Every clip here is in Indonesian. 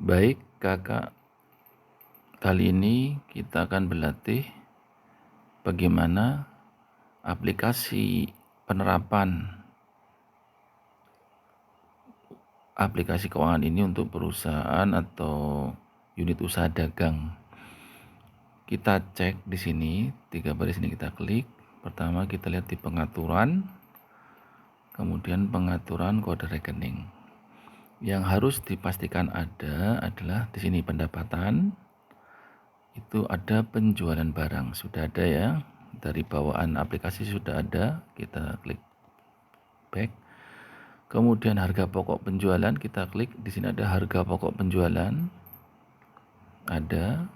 Baik kakak, kali ini kita akan berlatih bagaimana aplikasi penerapan aplikasi keuangan ini untuk perusahaan atau unit usaha dagang. Kita cek di sini, 3 baris ini kita klik. Pertama kita lihat di pengaturan, kemudian pengaturan kode rekening. Yang harus dipastikan ada adalah di sini pendapatan, itu ada penjualan barang, sudah ada ya, dari bawaan aplikasi sudah ada. Kita klik back, kemudian harga pokok penjualan kita klik, di sini ada harga pokok penjualan ada,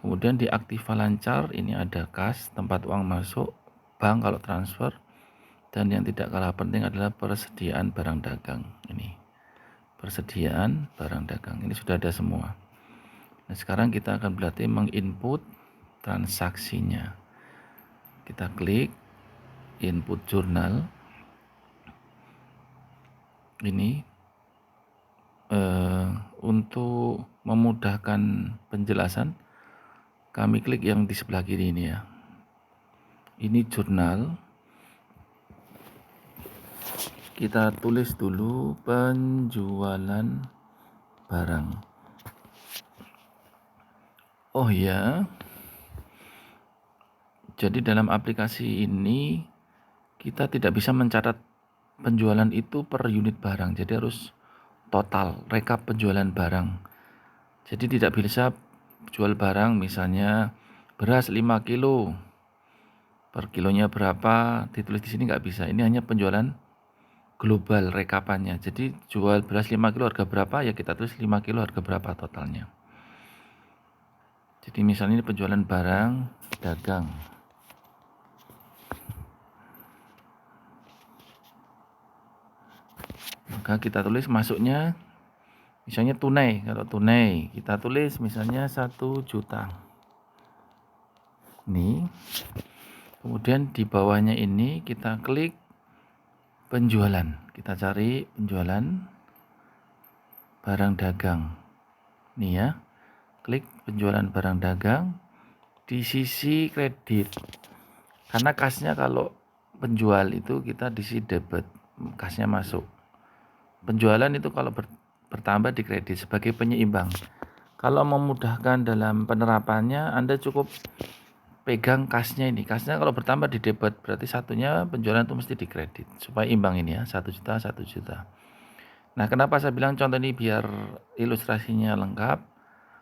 kemudian di aktiva lancar ini ada kas, tempat uang masuk, bank kalau transfer, dan yang tidak kalah penting adalah persediaan barang dagang. Ini persediaan barang dagang, ini sudah ada semua. Nah, sekarang kita akan berlatih menginput transaksinya. Kita klik input jurnal. Ini untuk memudahkan penjelasan, kami klik yang di sebelah kiri ini ya. Ini jurnal. Kita tulis dulu penjualan barang. Oh ya, jadi dalam aplikasi ini kita tidak bisa mencatat penjualan itu per unit barang, jadi harus total rekap penjualan barang. Jadi tidak bisa jual barang misalnya beras 5 kilo, per kilonya berapa ditulis di sini, nggak bisa. Ini hanya penjualan global rekapannya. Jadi jual beras 5 kilo harga berapa, ya kita tulis 5 kilo harga berapa totalnya. Jadi misalnya ini penjualan barang dagang. Maka kita tulis masuknya misalnya tunai. Kalau tunai kita tulis misalnya 1 juta. Ini. Kemudian di bawahnya ini kita klik penjualan. Kita cari penjualan barang dagang. Nih ya. Klik penjualan barang dagang di sisi kredit. Karena kasnya kalau penjual itu kita di sisi debit, kasnya masuk. Penjualan itu kalau bertambah di kredit sebagai penyeimbang. Kalau memudahkan dalam penerapannya, Anda cukup pegang kasnya ini. Kasnya kalau bertambah di debit, berarti satunya penjualan itu mesti di kredit. Supaya imbang ini ya, 1 juta, 1 juta. Nah, kenapa saya bilang contoh ini biar ilustrasinya lengkap.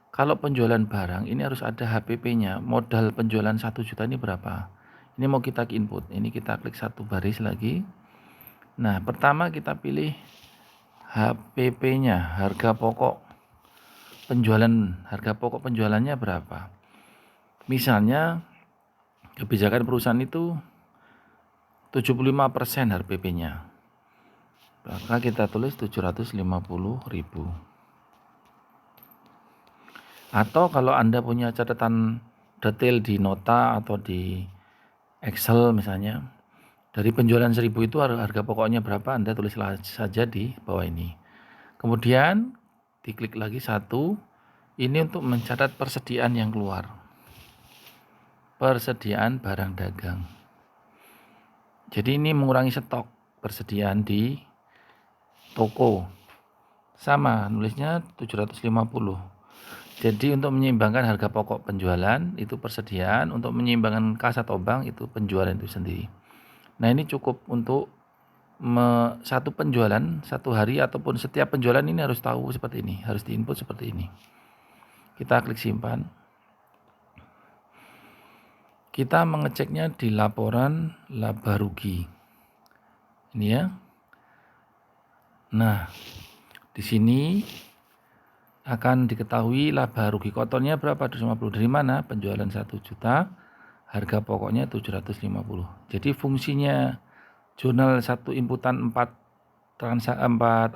Kalau penjualan barang, ini harus ada HPP-nya. Modal penjualan 1 juta ini berapa? Ini mau kita input. Ini kita klik 1 baris lagi. Nah, pertama kita pilih HPP-nya, harga pokok penjualan. Harga pokok penjualannya berapa? Misalnya kebijakan perusahaan itu 75% HPP-nya. Maka kita tulis 750.000. Atau kalau Anda punya catatan detail di nota atau di Excel misalnya, dari penjualan 1000 itu harga pokoknya berapa, Anda tulis saja di bawah ini. Kemudian diklik lagi 1, ini untuk mencatat persediaan yang keluar. Persediaan barang dagang. Jadi ini mengurangi stok persediaan di toko. Sama, nulisnya 750. Jadi untuk menyeimbangkan harga pokok penjualan itu persediaan, untuk menyeimbangkan kas atau bank itu penjualan itu sendiri. Nah, ini cukup untuk satu penjualan, satu hari ataupun setiap penjualan ini harus tahu seperti ini, harus diinput seperti ini. Kita klik simpan. Kita mengeceknya di laporan laba rugi. Ini ya. Nah, di sini akan diketahui laba rugi kotornya berapa, 250. Dari mana? Penjualan 1 juta, harga pokoknya 750. Jadi fungsinya jurnal 1 inputan 4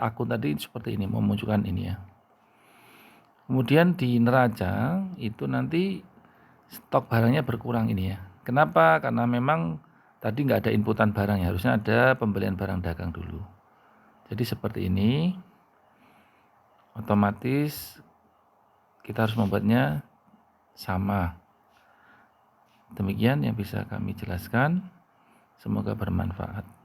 akun tadi seperti ini, memunculkan ini ya. Kemudian di neraca itu nanti stok barangnya berkurang ini ya. Kenapa? Karena memang tadi nggak ada inputan barang ya, harusnya ada pembelian barang dagang dulu. Jadi seperti ini, otomatis kita harus membuatnya sama. Demikian yang bisa kami jelaskan. Semoga bermanfaat.